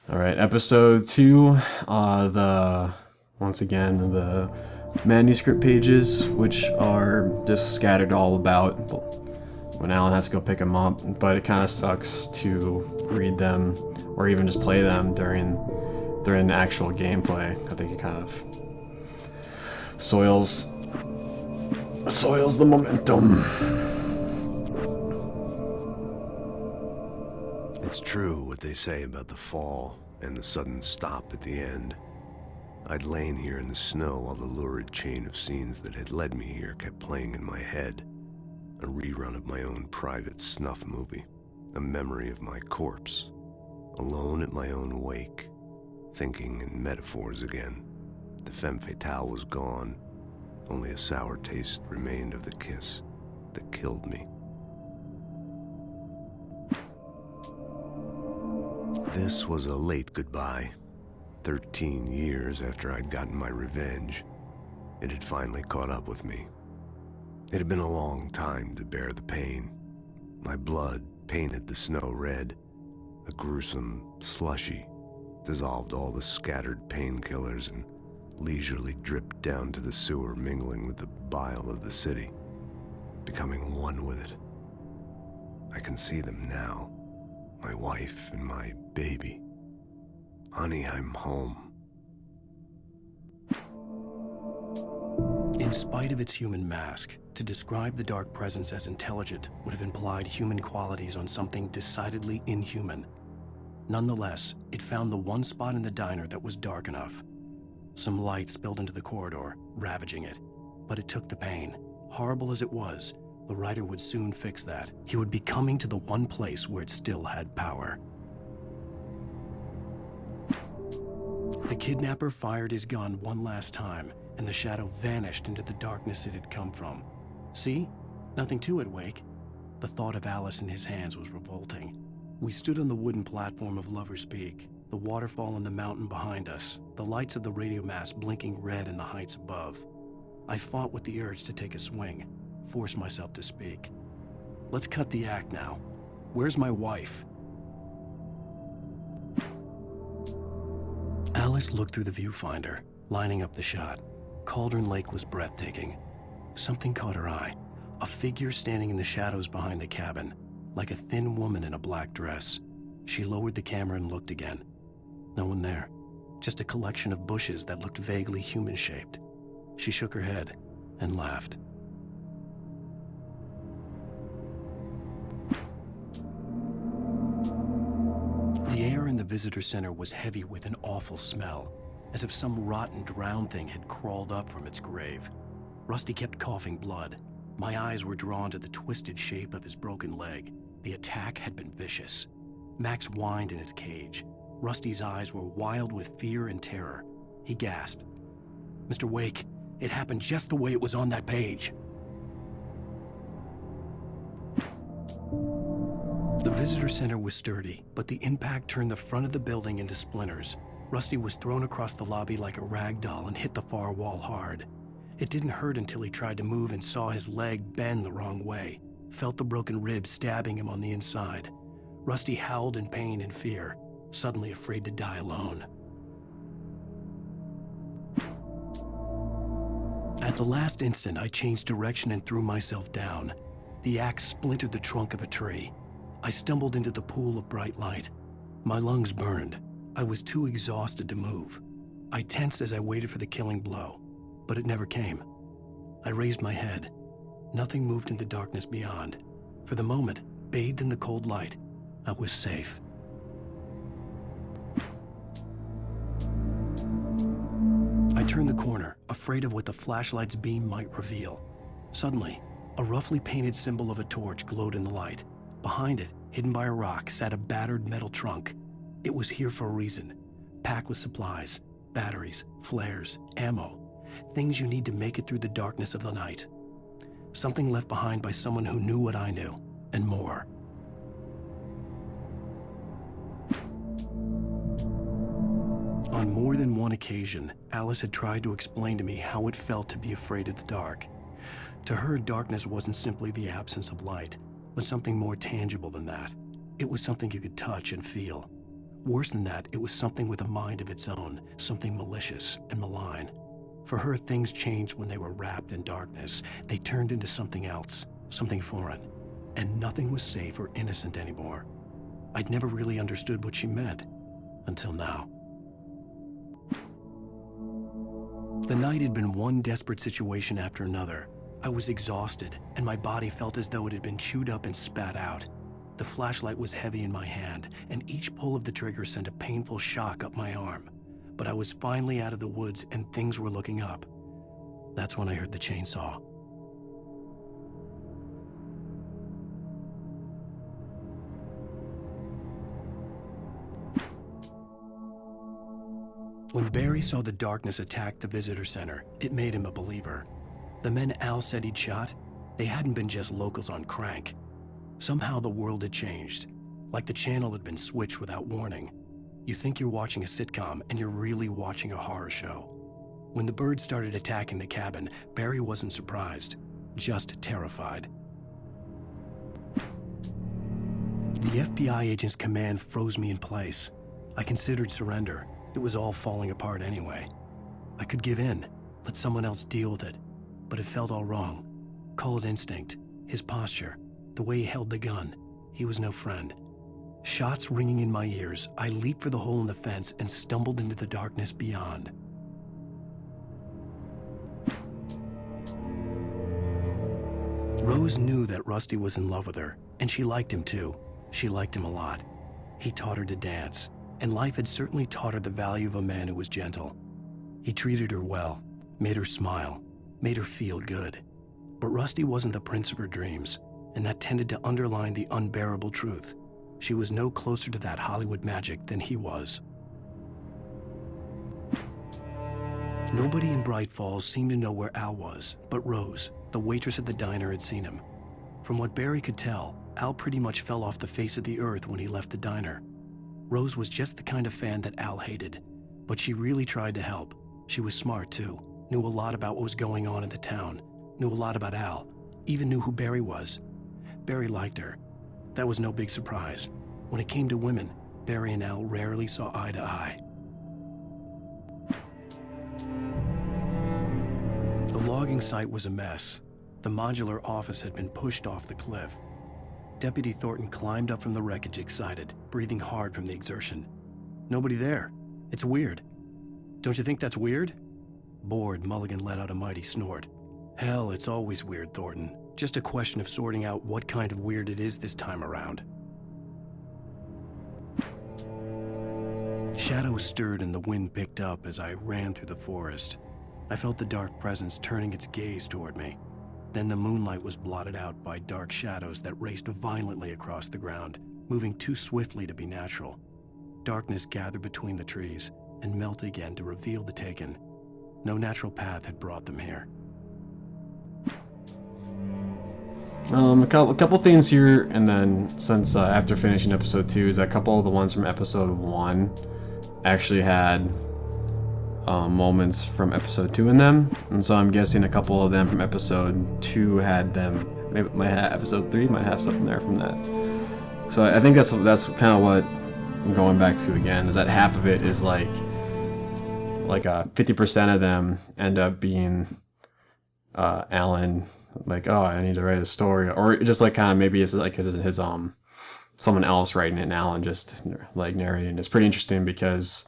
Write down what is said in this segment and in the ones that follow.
All right, episode 2. The once again the manuscript pages, which are just scattered all about when Alan has to go pick them up. But it kind of sucks to read them or even just play them during actual gameplay. I think it kind of soils the momentum. It's true what they say about the fall and the sudden stop at the end. I'd lain here in the snow while the lurid chain of scenes that had led me here kept playing in my head. A rerun of my own private snuff movie, a memory of my corpse, alone at my own wake, thinking in metaphors again. The femme fatale was gone. Only a sour taste remained of the kiss that killed me. This was a late goodbye. 13 years after I'd gotten my revenge, it had finally caught up with me. It had been a long time to bear the pain. My blood painted the snow red. A gruesome slushy dissolved all the scattered painkillers and leisurely dripped down to the sewer, mingling with the bile of the city, becoming one with it. I can see them now. My wife and my baby. Honey, I'm home. In spite of its human mask, to describe the dark presence as intelligent would have implied human qualities on something decidedly inhuman. Nonetheless, it found the one spot in the diner that was dark enough. Some light spilled into the corridor, ravaging it. But it took the pain. Horrible as it was, the writer would soon fix that. He would be coming to the one place where it still had power. The kidnapper fired his gun one last time, and the shadow vanished into the darkness it had come from. See? Nothing to it, Wake. The thought of Alice in his hands was revolting. We stood on the wooden platform of Lover's Peak, the waterfall and the mountain behind us, the lights of the radio mast blinking red in the heights above. I fought with the urge to take a swing, force myself to speak. Let's cut the act now. Where's my wife? Alice looked through the viewfinder, lining up the shot. Cauldron Lake was breathtaking. Something caught her eye. A figure standing in the shadows behind the cabin, like a thin woman in a black dress. She lowered the camera and looked again. No one there. Just a collection of bushes that looked vaguely human-shaped. She shook her head and laughed. The air in the visitor center was heavy with an awful smell, as if some rotten drowned thing had crawled up from its grave. Rusty kept coughing blood. My eyes were drawn to the twisted shape of his broken leg. The attack had been vicious. Max whined in his cage. Rusty's eyes were wild with fear and terror. He gasped. "Mr. Wake, it happened just the way it was on that page." The visitor center was sturdy, but the impact turned the front of the building into splinters. Rusty was thrown across the lobby like a rag doll and hit the far wall hard. It didn't hurt until he tried to move and saw his leg bend the wrong way, felt the broken ribs stabbing him on the inside. Rusty howled in pain and fear, suddenly afraid to die alone. At the last instant, I changed direction and threw myself down. The axe splintered the trunk of a tree. I stumbled into the pool of bright light. My lungs burned. I was too exhausted to move. I tensed as I waited for the killing blow, but it never came. I raised my head. Nothing moved in the darkness beyond. For the moment, bathed in the cold light, I was safe. I turned the corner, afraid of what the flashlight's beam might reveal. Suddenly, a roughly painted symbol of a torch glowed in the light. Behind it, hidden by a rock, sat a battered metal trunk. It was here for a reason, packed with supplies, batteries, flares, ammo, things you need to make it through the darkness of the night. Something left behind by someone who knew what I knew, and more. On more than one occasion, Alice had tried to explain to me how it felt to be afraid of the dark. To her, darkness wasn't simply the absence of light, but something more tangible than that. It was something you could touch and feel. Worse than that, it was something with a mind of its own, something malicious and malign. For her, things changed when they were wrapped in darkness. They turned into something else, something foreign. And nothing was safe or innocent anymore. I'd never really understood what she meant, until now. The night had been one desperate situation after another. I was exhausted, and my body felt as though it had been chewed up and spat out. The flashlight was heavy in my hand, and each pull of the trigger sent a painful shock up my arm. But I was finally out of the woods, and things were looking up. That's when I heard the chainsaw. When Barry saw the darkness attack the visitor center, it made him a believer. The men Al said he'd shot, they hadn't been just locals on crank. Somehow the world had changed, like the channel had been switched without warning. You think you're watching a sitcom, and you're really watching a horror show. When the birds started attacking the cabin, Barry wasn't surprised, just terrified. The FBI agent's command froze me in place. I considered surrender. It was all falling apart anyway. I could give in, let someone else deal with it, but it felt all wrong. Call it instinct, his posture, the way he held the gun. He was no friend. Shots ringing in my ears, I leaped for the hole in the fence and stumbled into the darkness beyond. Rose knew that Rusty was in love with her, and she liked him too. She liked him a lot. He taught her to dance, and life had certainly taught her the value of a man who was gentle. He treated her well, made her smile, made her feel good. But Rusty wasn't the prince of her dreams, and that tended to underline the unbearable truth. She was no closer to that Hollywood magic than he was. Nobody in Bright Falls seemed to know where Al was, but Rose, the waitress at the diner, had seen him. From what Barry could tell, Al pretty much fell off the face of the earth when he left the diner. Rose was just the kind of fan that Al hated, but she really tried to help. She was smart too, knew a lot about what was going on in the town, knew a lot about Al, even knew who Barry was. Barry liked her. That was no big surprise. When it came to women, Barry and Al rarely saw eye to eye. The logging site was a mess. The modular office had been pushed off the cliff. Deputy Thornton climbed up from the wreckage excited, breathing hard from the exertion. Nobody there. It's weird. Don't you think that's weird? Bored, Mulligan let out a mighty snort. Hell, it's always weird, Thornton. Just a question of sorting out what kind of weird it is this time around. Shadows stirred and the wind picked up as I ran through the forest. I felt the dark presence turning its gaze toward me. Then the moonlight was blotted out by dark shadows that raced violently across the ground, moving too swiftly to be natural. Darkness gathered between the trees and melted again to reveal the taken. No natural path had brought them here. A couple things here, and then since after finishing episode 2, is a couple of the ones from episode 1 actually had moments from episode 2 in them, and so I'm guessing a couple of them from episode 2 had them. Maybe episode 3 might have something there from that. So I think that's kind of what I'm going back to again, is that half of it is like 50% of them end up being Alan, like, oh, I need to write a story, or just like kind of maybe it's like his someone else writing it and Alan just like narrating. It's pretty interesting because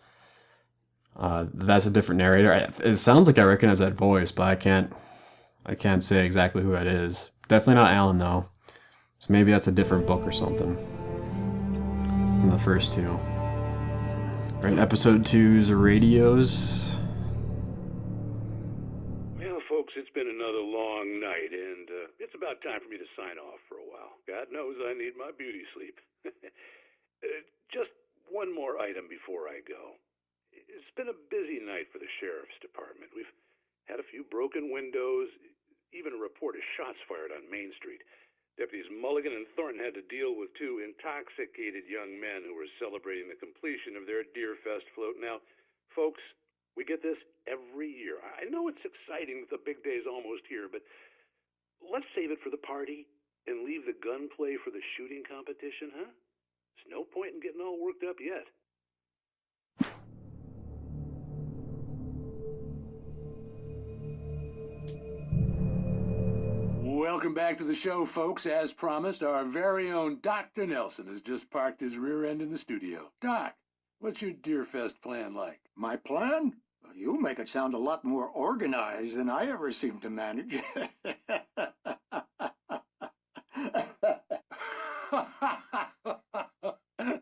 that's a different narrator. It sounds like I recognize that voice, but I can't say exactly who that is. Definitely not Alan though. So maybe that's a different book or something from the first two. Right, episode 2's radios. Well, folks, it's been another long night, and it's about time for me to sign off for a while. God knows I need my beauty sleep. Just one more item before I go. It's been a busy night for the sheriff's department. We've had a few broken windows, even a report of shots fired on Main Street. Deputies Mulligan and Thornton had to deal with 2 intoxicated young men who were celebrating the completion of their Deerfest float. Now, folks, we get this every year. I know it's exciting that the big day's almost here, but let's save it for the party and leave the gunplay for the shooting competition, huh? There's no point in getting all worked up yet. Welcome back to the show, folks. As promised, our very own Dr. Nelson has just parked his rear end in the studio. Doc, what's your Deerfest plan like? My plan? You make it sound a lot more organized than I ever seem to manage.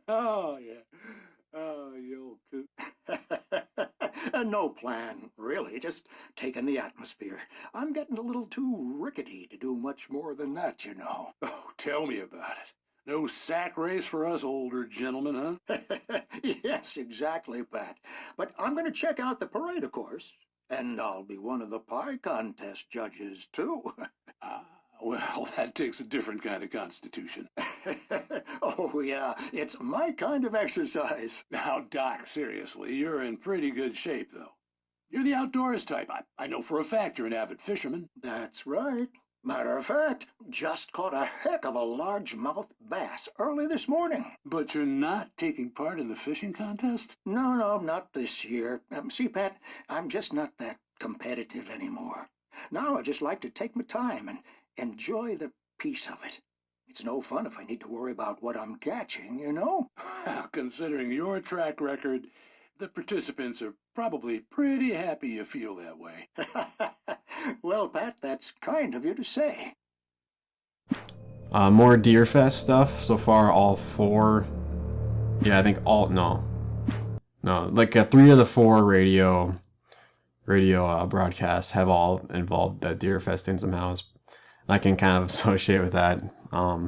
Oh, yeah. Oh, you old coot. No plan, really. Just taking the atmosphere. I'm getting a little too rickety to do much more than that, you know. Oh, tell me about it. No sack race for us older gentlemen, huh? Yes, exactly, Pat. But I'm going to check out the parade, of course. And I'll be one of the pie contest judges, too. Well, that takes a different kind of constitution. Oh, yeah, it's my kind of exercise. Now, Doc, seriously, you're in pretty good shape, though. You're the outdoors type. I know for a fact you're an avid fisherman. That's right. Matter of fact, just caught a heck of a largemouth bass early this morning. But you're not taking part in the fishing contest? No, not this year. See, Pat, I'm just not that competitive anymore. Now I just like to take my time and enjoy the peace of it. It's no fun if I need to worry about what I'm catching, you know? Well, considering your track record, the participants are probably pretty happy you feel that way. Well, Pat, that's kind of you to say. More Deerfest stuff. So far, all 4. Yeah, I think all. No. Like 3 of the 4 radio broadcasts have all involved that Deerfest thing somehow. I can kind of associate with that.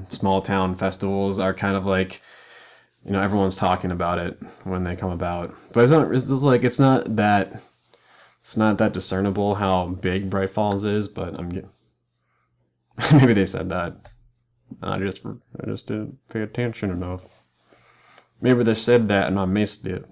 Small town festivals are kind of like, everyone's talking about it when they come about, but it's not that discernible how big Bright Falls is. But maybe they said that. I just didn't pay attention enough. Maybe they said that and I missed it.